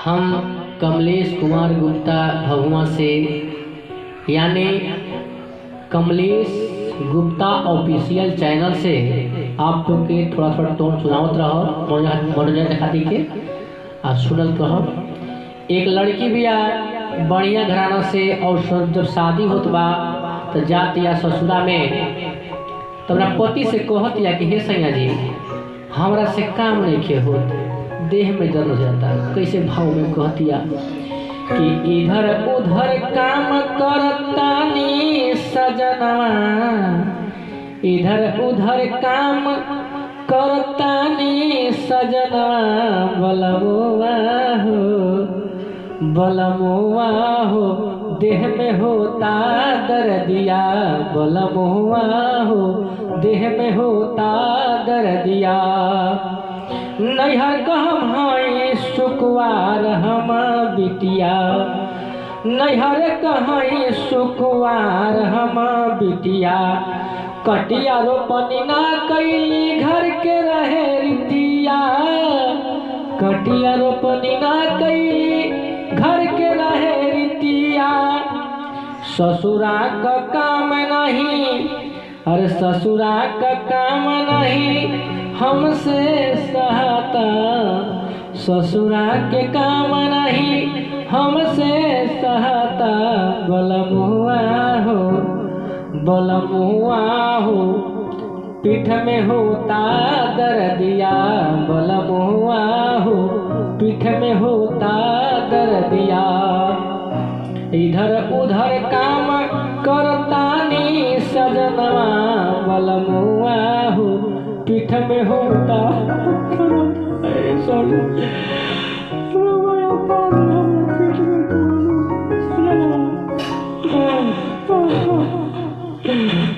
हम कमलेश कुमार गुप्ता भगवा से, यानी कमलेश गुप्ता ऑफिशियल चैनल से आप लोग के थोड़ा टोन सुनावत रहो मनोरंजन खातिर के आ सुनत रहो। एक लड़की भी बढ़िया घराना से और जब शादी होत बा तो जाती या ससुरा में तो अपना पति से कहत या कि हे सैया जी हमरा से काम नहीं खे होत, देह में दर्द हो जाता। कैसे भाव में कहतिया कि इधर उधर काम करतानी सजनवा, इधर उधर काम करतानी सजनवा, बलमुआ हो बलमुआ हो देह में होता दर्दिया, बलमुआ हो देह में होता दर्दिया। नैहर कहम हई सुकुवार हम बिटिया, नैहर कहई सुकुवार हम बिटिया। कटिया रोपनी ना कैली घर के रहे रीतिया, कटिया रोपनी ना कैली घर के रहे रीतिया। ससुरा का काम नहीं, अरे ससुरा का काम नहीं हमसे सहता, ससुरा के काम नहीं हमसे सहता। बलमुआ हो बलमुआ हो पीठ में होता दर्दिया, बलमुआ हो पीठ में होता दर्दिया। इधर उधर काम करतानी सजनवा, बलमुआ हो पीठ में होता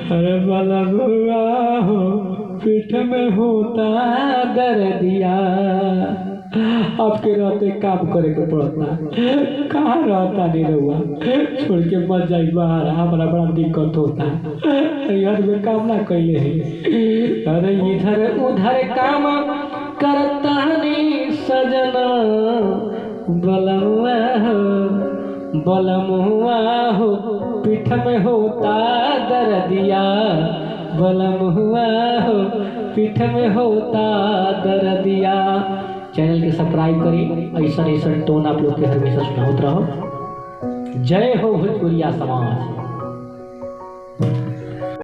अरे बलमुआ हो पीठ में होता दर्दिया। आपके रहते काम करे के पड़ता, कहाँ रहता नहीं रहुआ, छोड़ के मत जाई बाहर, हमारा बड़ा दिक्कत होता। यार में काम ना कैले है, अरे इधर उधर काम करता नहीं सजना, बलमुआ हो बलमुआ हो पीठ में होता दर्दिया, बलमुआ हो पीठ में होता दर्दिया। चैनल के सब्सक्राइब करी, ऐसा ऐसा टोन आप लोग के हमेशा सुनावत रहो। जय हो भोजपुरिया समाज।